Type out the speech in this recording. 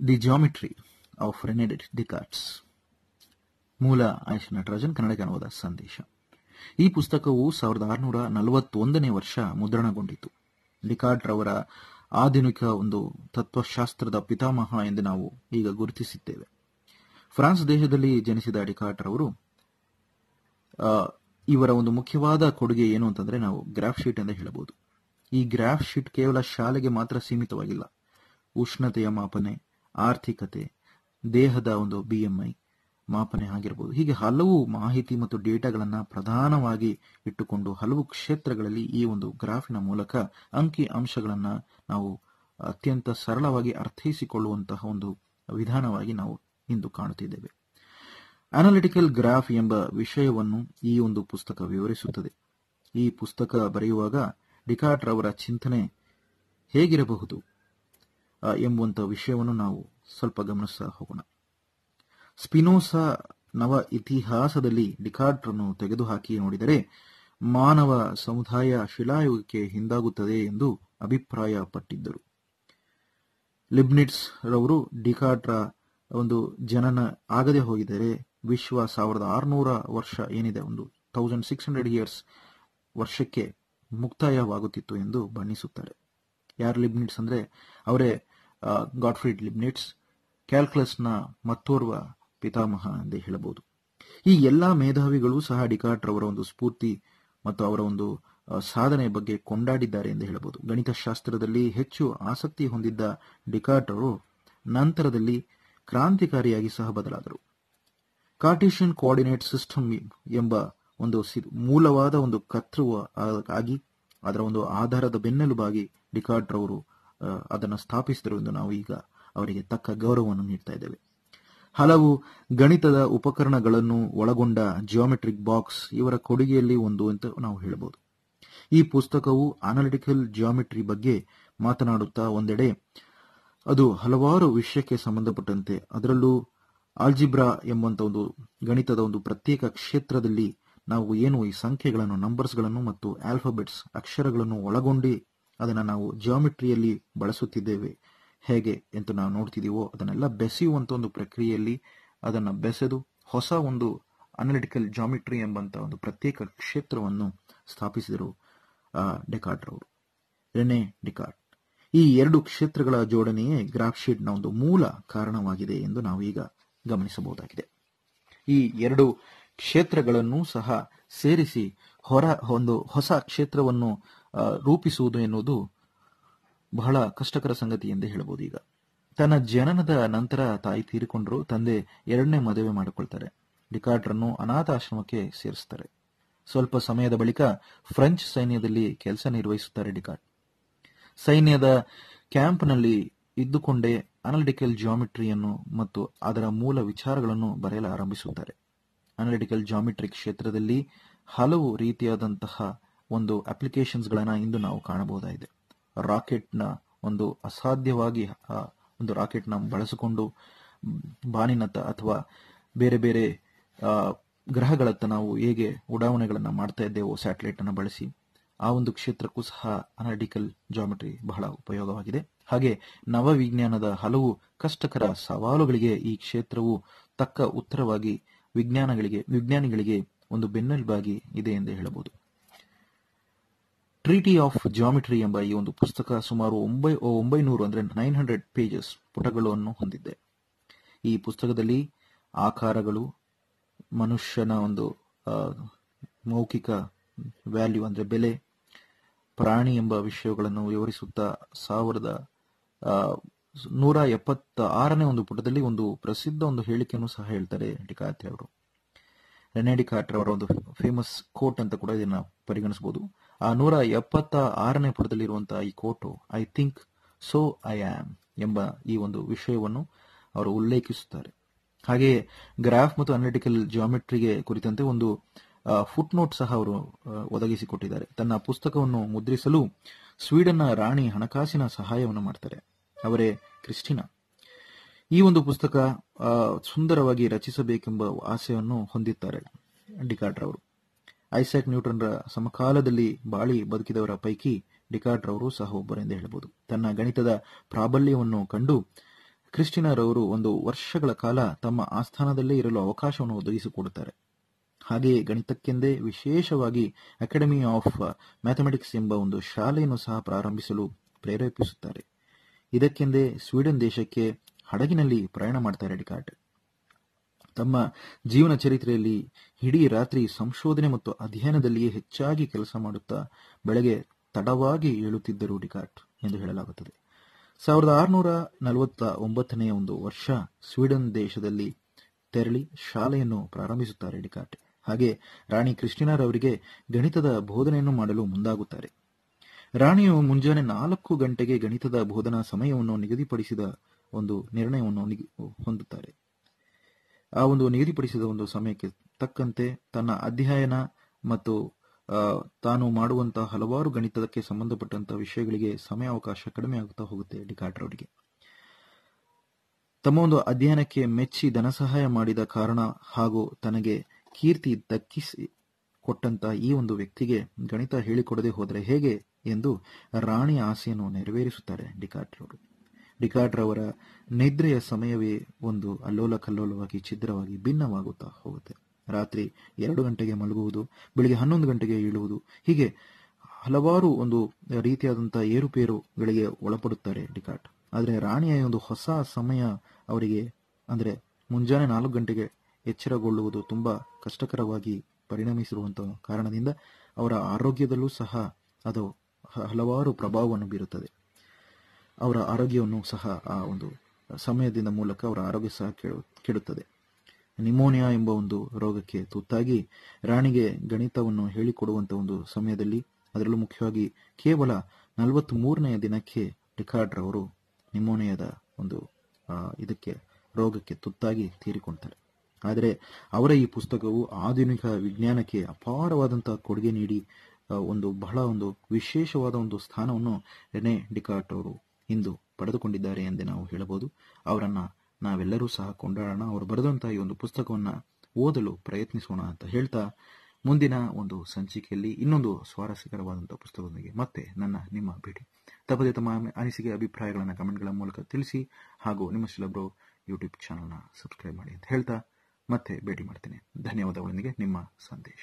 The geometry of Rene Descartes. ಮೂಲ ಆಯುಷ್ ನಟರಾಜನ್, ಕನ್ನಡಕ್ಕೆ ಅನುವಾದ ಸಂದೇಶ. ಈ ಪುಸ್ತಕವು 1641ನೇ ವರ್ಷ ಮುದ್ರಣಗೊಂಡಿತು. ಡಿಕಾರ್ಟ್ ರವರ ಆಧುನಿಕ ಒಂದು ತತ್ವಶಾಸ್ತ್ರದ ಪಿತಾಮಹ ಎಂದು ನಾವು ಈಗ ಗುರುತಿಸಿದ್ದೇವೆ. ಫ್ರಾನ್ಸ್ ದೇಶದಲ್ಲಿ ಜನಿಸಿದ ಡಿಕಾರ್ಟ್ ರವರು ಇವರ ಒಂದು ಮುಖ್ಯವಾದ ಕೊಡುಗೆ ಏನು ಅಂತಂದ್ರೆ ನಾವು ಗ್ರಾಫ್ ಶೀಟ್ ಎಂದು ಹೇಳಬಹುದು. ಈ ಗ್ರಾಫ್ ಶೀಟ್ ಕೇವಲ ಶಾಲೆಗೆ ಮಾತ್ರ ಸೀಮಿತವಾಗಿಲ್ಲ. ಉಷ್ಣತೆಯ ಮಾಪನೆ, ಆರ್ಥಿಕತೆ, ದೇಹದ ಒಂದು BMI ಮಾಪನೆ ಆಗಿರಬಹುದು. ಹೀಗೆ ಹಲವು ಮಾಹಿತಿ ಮತ್ತು ಡೇಟಾಗಳನ್ನ ಪ್ರಧಾನವಾಗಿ ಇಟ್ಟುಕೊಂಡು ಹಲವು ಕ್ಷೇತ್ರಗಳಲ್ಲಿ ಈ ಒಂದು ಗ್ರಾಫಿನ ಮೂಲಕ ಅಂಕಿ ಅಂಶಗಳನ್ನ ನಾವು ಅತ್ಯಂತ ಸರಳವಾಗಿ ಅರ್ಥೈಸಿಕೊಳ್ಳುವಂತಹ ಒಂದು ವಿಧಾನವಾಗಿ ನಾವು ಇಂದು ಕಾಣುತ್ತಿದ್ದೇವೆ. ಅನಾಲಿಟಿಕಲ್ ಗ್ರಾಫ್ ಎಂಬ ವಿಷಯವನ್ನು ಈ ಒಂದು ಪುಸ್ತಕ ವಿವರಿಸುತ್ತದೆ. ಈ ಪುಸ್ತಕ ಬರೆಯುವಾಗ ಡಿಕಾರ್ಟ್ ರವರ ಚಿಂತನೆ ಹೇಗಿರಬಹುದು ಎಂಬುವಂತಹ ವಿಷಯವನ್ನು ನಾವು ಸ್ವಲ್ಪ ಗಮನಿಸ್ತಾ ಹೋಗೋಣ. ಸ್ಪಿನೋಸಾ ನವ ಇತಿಹಾಸದಲ್ಲಿ ಡಿಕಾರ್ಟ್ ರನ್ನು ತೆಗೆದುಹಾಕಿ ನೋಡಿದರೆ ಮಾನವ ಸಮುದಾಯ ಶಿಲಾಯುಗಕ್ಕೆ ಹಿಂದಾಗುತ್ತದೆ ಎಂದು ಅಭಿಪ್ರಾಯಪಟ್ಟಿದ್ದರು. ಲಿಬ್ನಿಟ್ಸ್ ರವರು ಡಿಕಾರ್ಟ್ ರ ಒಂದು ಜನನ ಆಗದೆ ಹೋಗಿದರೆ ವಿಶ್ವ 1600 ವರ್ಷ ಏನಿದೆ, ಒಂದು 1600 ಇಯರ್ಸ್ ವರ್ಷಕ್ಕೆ ಮುಕ್ತಾಯವಾಗುತ್ತಿತ್ತು ಎಂದು ಬಣ್ಣಿಸುತ್ತಾರೆ. ಯಾರು ಲಿಬ್ನಿಟ್ಸ್ ಅಂದ್ರೆ ಅವರೇ ಗಾಟ್ಫ್ರೀಡ್ ಲಿಬ್ನಿಟ್ಸ್, ಕ್ಯಾಲ್ಕುಲಸ್ನ ಮತ್ತೋರ್ವ ಪಿತಾಮಹ ಎಂದೇ ಹೇಳಬಹುದು. ಈ ಎಲ್ಲಾ ಮೇಧಾವಿಗಳು ಸಹ ಡಿಕಾರ್ಟ್ ರವರ ಒಂದು ಸ್ಫೂರ್ತಿ ಮತ್ತು ಅವರ ಒಂದು ಸಾಧನೆಯ ಬಗ್ಗೆ ಕೊಂಡಾಡಿದ್ದಾರೆ ಎಂದು ಹೇಳಬಹುದು. ಗಣಿತಶಾಸ್ತ್ರದಲ್ಲಿ ಹೆಚ್ಚು ಆಸಕ್ತಿ ಹೊಂದಿದ್ದ ಡಿಕಾರ್ಟ್ ಅವರು ನಂತರದಲ್ಲಿ ಕ್ರಾಂತಿಕಾರಿಯಾಗಿ ಸಹ ಬದಲಾದರು. ಕಾರ್ಟೇಷಿಯನ್ ಕೋಆರ್ಡಿನೇಟ್ ಸಿಸ್ಟಮ್ ಎಂಬ ಒಂದು ಮೂಲವಾದ ಒಂದು ಕರ್ತೃ ಆಗಿ ಅದರ ಒಂದು ಆಧಾರದ ಬೆನ್ನೆಲುಬಾಗಿ ಡಿಕಾರ್ಟ್ ರವರು ಅದನ್ನು ಸ್ಥಾಪಿಸಿದರು ಎಂದು ನಾವು ಈಗ ಅವರಿಗೆ ತಕ್ಕ ಗೌರವವನ್ನು ನೀಡ್ತಾ ಇದ್ದೇವೆ. ಹಲವು ಗಣಿತದ ಉಪಕರಣಗಳನ್ನು ಒಳಗೊಂಡ ಜಿಯೋಮೆಟ್ರಿಕ್ ಬಾಕ್ಸ್ ಇವರ ಕೊಡುಗೆಯಲ್ಲಿ ಒಂದು ಅಂತ ನಾವು ಹೇಳಬಹುದು. ಈ ಪುಸ್ತಕವು ಅನಾಲಿಟಿಕಲ್ ಜಿಯೋಮೆಟ್ರಿ ಬಗ್ಗೆ ಮಾತನಾಡುತ್ತಾ ಒಂದೆಡೆ ಅದು ಹಲವಾರು ವಿಷಯಕ್ಕೆ ಸಂಬಂಧಪಟ್ಟಂತೆ, ಅದರಲ್ಲೂ ಆಲ್ಜಿಬ್ರಾ ಎಂಬಂತ ಒಂದು ಗಣಿತದ ಒಂದು ಪ್ರತ್ಯೇಕ ಕ್ಷೇತ್ರದಲ್ಲಿ ನಾವು ಏನು ಈ ಸಂಖ್ಯೆಗಳನ್ನು, ನಂಬರ್ಸ್ಗಳನ್ನು ಮತ್ತು ಆಲ್ಫಾಬೆಟ್ಸ್ ಅಕ್ಷರಗಳನ್ನು ಒಳಗೊಂಡು ಅದನ್ನು ನಾವು ಜಿಯೋಮೆಟ್ರಿಯಲ್ಲಿ ಬಳಸುತ್ತಿದ್ದೇವೆ ಹೇಗೆ ಅಂತ ನಾವು ನೋಡ್ತಿದೀವೋ ಅದನ್ನೆಲ್ಲ ಬೆಸೆಯುವಂತ ಒಂದು ಪ್ರಕ್ರಿಯೆಯಲ್ಲಿ ಅದನ್ನು ಬೆಸೆದು ಹೊಸ ಒಂದು ಅನಾಲಿಟಿಕಲ್ ಜಿಯೋಮೆಟ್ರಿ ಎಂಬಂತ ಒಂದು ಪ್ರತ್ಯೇಕ ಕ್ಷೇತ್ರವನ್ನು ಸ್ಥಾಪಿಸಿದರು ಡಿಕಾರ್ಟ್ ರವರು, ರೆನೆ ಡಿಕಾರ್ಟ್. ಈ ಎರಡು ಕ್ಷೇತ್ರಗಳ ಜೋಡಣೆಯೇ ಗ್ರಾಫ್ ಶೀಟ್ ನ ಒಂದು ಮೂಲ ಕಾರಣವಾಗಿದೆ ಎಂದು ನಾವು ಈಗ ಗಮನಿಸಬಹುದಾಗಿದೆ. ಈ ಎರಡು ಕ್ಷೇತ್ರಗಳನ್ನು ಸಹ ಸೇರಿಸಿ ಒಂದು ಹೊಸ ಕ್ಷೇತ್ರವನ್ನು ರೂಪಿಸುವುದು ಎನ್ನುವುದು ಬಹಳ ಕಷ್ಟಕರ ಸಂಗತಿ ಎಂದೇ ಹೇಳಬಹುದು. ಈಗ ತನ್ನ ಜನನದ ನಂತರ ತಾಯಿ ತೀರಿಕೊಂಡರು, ತಂದೆ ಎರಡನೇ ಮದುವೆ ಮಾಡಿಕೊಳ್ತಾರೆ. ಡಿಕಾರ್ಟ್ ರನ್ನು ಅನಾಥಾಶ್ರಮಕ್ಕೆ ಸೇರಿಸುತ್ತಾರೆ. ಸ್ವಲ್ಪ ಸಮಯದ ಬಳಿಕ ಫ್ರೆಂಚ್ ಸೈನ್ಯದಲ್ಲಿ ಕೆಲಸ ನಿರ್ವಹಿಸುತ್ತಾರೆ ಡಿಕಾರ್ಟ್. ಸೈನ್ಯದ ಕ್ಯಾಂಪ್ನಲ್ಲಿ ಇದ್ದುಕೊಂಡೇ ಅನಾಲಿಟಿಕಲ್ ಜಿಯೋಮೆಟ್ರಿಯನ್ನು ಮತ್ತು ಅದರ ಮೂಲ ವಿಚಾರಗಳನ್ನು ಬರೆಯಲು ಆರಂಭಿಸುತ್ತಾರೆ. ಅನಾಲಿಟಿಕಲ್ ಜಿಯೋಮೆಟ್ರಿ ಕ್ಷೇತ್ರದಲ್ಲಿ ಹಲವು ರೀತಿಯಾದಂತಹ ಒಂದು ಅಪ್ಲಿಕೇಶನ್ಸ್ಗಳನ್ನ ಇಂದು ನಾವು ಕಾಣಬಹುದಾಗಿದೆ. ರಾಕೆಟ್ನ ಒಂದು ಅಸಾಧ್ಯವಾಗಿ ಒಂದು ರಾಕೆಟ್ನ ಬಳಸಿಕೊಂಡು ಬಾನಿನತ್ತ ಅಥವಾ ಬೇರೆ ಬೇರೆ ಗ್ರಹಗಳತ್ತ ನಾವು ಹೇಗೆ ಉಡಾವಣೆಗಳನ್ನು ಮಾಡ್ತಾ ಇದ್ದೇವೋ ಸ್ಯಾಟಲೈಟ್ ಅನ್ನು ಬಳಸಿ, ಆ ಒಂದು ಕ್ಷೇತ್ರಕ್ಕೂ ಸಹ ಅನಾಲಿಟಿಕಲ್ ಜಿಯೋಮೆಟ್ರಿ ಬಹಳ ಉಪಯೋಗವಾಗಿದೆ. ಹಾಗೆ ನವವಿಜ್ಞಾನದ ಹಲವು ಕಷ್ಟಕರ ಸವಾಲುಗಳಿಗೆ ಈ ಕ್ಷೇತ್ರವು ತಕ್ಕ ಉತ್ತರವಾಗಿ ವಿಜ್ಞಾನಿಗಳಿಗೆ ಒಂದು ಬೆನ್ನೆಲುಬಾಗಿ ಇದೆ ಎಂದು ಹೇಳಬಹುದು. ಟ್ರೀಟಿ ಆಫ್ ಜಿಯೋಮೆಟ್ರಿ ಎಂಬ ಈ ಒಂದು ಪುಸ್ತಕ ಸುಮಾರು 900 ಅಂದ್ರೆ 900 ಪೇಜಸ್ ಪುಟಗಳನ್ನು ಹೊಂದಿದೆ. ಈ ಪುಸ್ತಕದಲ್ಲಿ ಆಕಾರಗಳು, ಮನುಷ್ಯನ ಒಂದು ಮೌಖಿಕ ವ್ಯಾಲ್ಯೂ ಅಂದ್ರೆ ಬೆಲೆ, ಪ್ರಾಣಿ ಎಂಬ ವಿಷಯಗಳನ್ನು ವಿವರಿಸುತ್ತಾ 1176ನೇ ಒಂದು ಪುಟದಲ್ಲಿ ಒಂದು ಪ್ರಸಿದ್ಧ ಒಂದು ಹೇಳಿಕೆಯನ್ನು ಸಹ ಹೇಳ್ತಾರೆ ಡಿಕಾರ್ಟ್ ಅವರು. ರೆನೆ ಡಿಕಾರ್ಟ್ ಅವರ ಒಂದು ಫೇಮಸ್ ಕೋಟ್ ಅಂತ ಕೂಡ ಇದನ್ನ ಪರಿಗಣಿಸಬಹುದು. ಆ 176ನೇ ಪುಟದಲ್ಲಿ ಇರುವಂತಹ ಈ coat, I think so I am ಎಂಬ ಈ ಒಂದು ವಿಷಯವನ್ನು ಅವರು ಉಲ್ಲೇಖಿಸುತ್ತಾರೆ. ಹಾಗೆಯೇ ಗ್ರಾಫ್ ಮತ್ತು ಅನಾಲಿಟಿಕಲ್ ಜಿಯೋಮೆಟ್ರಿಗೆ ಕುರಿತಂತೆ ಒಂದು ಫುಟ್ ನೋಟ್ ಸಹ ಅವರು ಒದಗಿಸಿಕೊಟ್ಟಿದ್ದಾರೆ. ತನ್ನ ಪುಸ್ತಕವನ್ನು ಮುದ್ರಿಸಲು ಸ್ವೀಡನ್ನ ರಾಣಿ ಹಣಕಾಸಿನ ಸಹಾಯವನ್ನು ಮಾಡ್ತಾರೆ. ಅವರೇ ಕ್ರಿಸ್ಟಿನಾ. ಈ ಒಂದು ಪುಸ್ತಕ ಸುಂದರವಾಗಿ ರಚಿಸಬೇಕೆಂಬ ಆಸೆಯನ್ನು ಹೊಂದಿದ್ದಾರೆ ಡಿಕಾರ್ಟ್ ರವರು. ಐಸಾಕ್ ನ್ಯೂಟನ್ ರ ಸಮಕಾಲದಲ್ಲಿ ಬಾಳಿ ಬದುಕಿದವರ ಪೈಕಿ ಡಿಕಾರ್ಟ್ ರವರು ಸಹ ಒಬ್ಬರೆಂದೇ ಹೇಳಬಹುದು. ತನ್ನ ಗಣಿತದ ಪ್ರಾಬಲ್ಯವನ್ನು ಕಂಡು ಕ್ರಿಸ್ಟಿನಾರವರು ಒಂದು ವರ್ಷಗಳ ಕಾಲ ತಮ್ಮ ಆಸ್ಥಾನದಲ್ಲೇ ಇರಲು ಅವಕಾಶವನ್ನು ಒದಗಿಸಿಕೊಡುತ್ತಾರೆ. ಹಾಗೆಯೇ ಗಣಿತಕ್ಕೆಂದೇ ವಿಶೇಷವಾಗಿ ಅಕಾಡೆಮಿ ಆಫ್ ಮ್ಯಾಥಮೆಟಿಕ್ಸ್ ಎಂಬ ಒಂದು ಶಾಲೆಯನ್ನು ಸಹ ಪ್ರಾರಂಭಿಸಲು ಪ್ರೇರೇಪಿಸುತ್ತಾರೆ. ಇದಕ್ಕೆಂದೇ ಸ್ವೀಡನ್ ದೇಶಕ್ಕೆ ಹಡಗಿನಲ್ಲಿ ಪ್ರಯಾಣ ಮಾಡ್ತಾರೆ ಡಿಕಾರ್ಟ್. ತಮ್ಮ ಜೀವನ ಚರಿತ್ರೆಯಲ್ಲಿ ಇಡೀ ರಾತ್ರಿ ಸಂಶೋಧನೆ ಮತ್ತು ಅಧ್ಯಯನದಲ್ಲಿಯೇ ಹೆಚ್ಚಾಗಿ ಕೆಲಸ ಮಾಡುತ್ತಾ ಬೆಳಗ್ಗೆ ತಡವಾಗಿ ಏಳುತ್ತಿದ್ದರು ಡಿಕಾರ್ಟ್ ಎಂದು ಹೇಳಲಾಗುತ್ತದೆ. 1649ನೇ ಒಂದು ವರ್ಷ ಸ್ವೀಡನ್ ದೇಶದಲ್ಲಿ ತೆರಳಿ ಶಾಲೆಯನ್ನು ಪ್ರಾರಂಭಿಸುತ್ತಾರೆ ಡಿಕಾರ್ಟ್. ಹಾಗೆ ರಾಣಿ ಕ್ರಿಸ್ಟಿನಾರವರಿಗೆ ಗಣಿತದ ಬೋಧನೆಯನ್ನು ಮಾಡಲು ಮುಂದಾಗುತ್ತಾರೆ. ರಾಣಿಯು ಮುಂಜಾನೆ 4 ಗಂಟೆಗೆ ಗಣಿತದ ಬೋಧನಾ ಸಮಯವನ್ನು ನಿಗದಿಪಡಿಸಿದ ಒಂದು ನಿರ್ಣಯವನ್ನು ಹೊಂದುತ್ತಾರೆ. ಆ ಒಂದು ನಿಗದಿಪಡಿಸಿದ ಒಂದು ಸಮಯಕ್ಕೆ ತಕ್ಕಂತೆ ತನ್ನ ಅಧ್ಯಯನ ಮತ್ತು ತಾನು ಮಾಡುವಂತಹ ಹಲವಾರು ಗಣಿತಕ್ಕೆ ಸಂಬಂಧಪಟ್ಟಂತಹ ವಿಷಯಗಳಿಗೆ ಸಮಯಾವಕಾಶ ಕಡಿಮೆ ಆಗುತ್ತಾ ಹೋಗುತ್ತೆ ಡಿಕಾರ್ಟ್ ಅವರಿಗೆ. ತಮ್ಮ ಒಂದು ಅಧ್ಯಯನಕ್ಕೆ ಮೆಚ್ಚಿ ಧನಸಹಾಯ ಮಾಡಿದ ಕಾರಣ ಹಾಗೂ ತನಗೆ ಕೀರ್ತಿ ದಕ್ಕಿಸಿ ಕೊಟ್ಟಂತಹ ಈ ಒಂದು ವ್ಯಕ್ತಿಗೆ ಗಣಿತ ಹೇಳಿಕೊಡದೆ ಹೋದರೆ ಹೇಗೆ ಎಂದು ರಾಣಿಯ ಆಸೆಯನ್ನು ನೆರವೇರಿಸುತ್ತಾರೆ ಡಿಕಾರ್ಟ್ ರವರು. ಡಿಕಾರ್ಟ್ ರವರ ನಿದ್ರೆಯ ಸಮಯವೇ ಒಂದು ಅಲ್ಲೋಲ ಕಲ್ಲೋಲವಾಗಿ ಛಿದ್ರವಾಗಿ ಭಿನ್ನವಾಗುತ್ತಾ ಹೋಗುತ್ತೆ. ರಾತ್ರಿ 2 ಗಂಟೆಗೆ ಮಲಗುವುದು, ಬೆಳಿಗ್ಗೆ 11 ಗಂಟೆಗೆ ಏಳುವುದು, ಹೀಗೆ ಹಲವಾರು ಒಂದು ರೀತಿಯಾದಂತಹ ಏರುಪೇರುಗಳಿಗೆ ಒಳಪಡುತ್ತಾರೆ ಡಿಕಾರ್ಟ್. ಆದರೆ ರಾಣಿಯ ಒಂದು ಹೊಸ ಸಮಯ ಅವರಿಗೆ ಅಂದರೆ ಮುಂಜಾನೆ 4 ಗಂಟೆಗೆ ಎಚ್ಚರಗೊಳ್ಳುವುದು ತುಂಬಾ ಕಷ್ಟಕರವಾಗಿ ಪರಿಣಮಿಸಿರುವಂತಹ ಕಾರಣದಿಂದ ಅವರ ಆರೋಗ್ಯದಲ್ಲೂ ಸಹ ಅದು ಹಲವಾರು ಪ್ರಭಾವವನ್ನು ಬೀರುತ್ತದೆ. ಅವರ ಆರೋಗ್ಯವನ್ನು ಸಹ ಆ ಒಂದು ಸಮಯದಿಂದ ಮೂಲಕ ಅವರ ಆರೋಗ್ಯ ಸಹ ಕೆಡುತ್ತದೆ. ನಿಮೋನಿಯಾ ಎಂಬ ಒಂದು ರೋಗಕ್ಕೆ ತುತ್ತಾಗಿ ರಾಣಿಗೆ ಗಣಿತವನ್ನು ಹೇಳಿಕೊಡುವಂತಹ ಒಂದು ಸಮಯದಲ್ಲಿ, ಅದರಲ್ಲೂ ಮುಖ್ಯವಾಗಿ ಕೇವಲ 43ನೇ ದಿನಕ್ಕೆ ಡಿಕಾರ್ಟ್ ರವರು ನಿಮೋನಿಯಾದ ಒಂದು ಇದಕ್ಕೆ ರೋಗಕ್ಕೆ ತುತ್ತಾಗಿ ತೀರಿಕೊಳ್ತಾರೆ. ಆದರೆ ಅವರ ಈ ಪುಸ್ತಕವು ಆಧುನಿಕ ವಿಜ್ಞಾನಕ್ಕೆ ಅಪಾರವಾದಂತಹ ಕೊಡುಗೆ ನೀಡಿ ಬಹಳ ಒಂದು ವಿಶೇಷವಾದ ಒಂದು ಸ್ಥಾನವನ್ನು ರೆನೆ ಡಿಕಾರ್ಟ್ ಅವರು ಇಂದು ಪಡೆದುಕೊಂಡಿದ್ದಾರೆ ಎಂದೇ ನಾವು ಹೇಳಬಹುದು. ಅವರನ್ನ ನಾವೆಲ್ಲರೂ ಸಹ ಕೊಂಡಾಡೋಣ. ಅವರು ಬರೆದಂತಹ ಈ ಒಂದು ಪುಸ್ತಕವನ್ನ ಓದಲು ಪ್ರಯತ್ನಿಸೋಣ ಅಂತ ಹೇಳ್ತಾ, ಮುಂದಿನ ಒಂದು ಸಂಚಿಕೆಯಲ್ಲಿ ಇನ್ನೊಂದು ಸ್ವಾರಸ್ಯಕರವಾದಂತಹ ಪುಸ್ತಕದೊಂದಿಗೆ ಮತ್ತೆ ನಿಮ್ಮ ಭೇಟಿ. ತಪ್ಪದೆ ತಮ್ಮ ಅನಿಸಿಕೆ ಅಭಿಪ್ರಾಯಗಳನ್ನು ಕಮೆಂಟ್ಗಳ ಮೂಲಕ ತಿಳಿಸಿ, ಹಾಗೂ ನಿಮ್ಮ ಶಿಲಬ್ರೋ ಯೂಟ್ಯೂಬ್ ಚಾನಲ್ನ ಸಬ್ಸ್ಕ್ರೈಬ್ ಮಾಡಿ ಅಂತ ಹೇಳ್ತಾ ಮತ್ತೆ ಭೇಟಿ ಮಾಡ್ತೇನೆ. ಧನ್ಯವಾದಗಳೊಂದಿಗೆ ನಿಮ್ಮ ಸಂದೇಶ.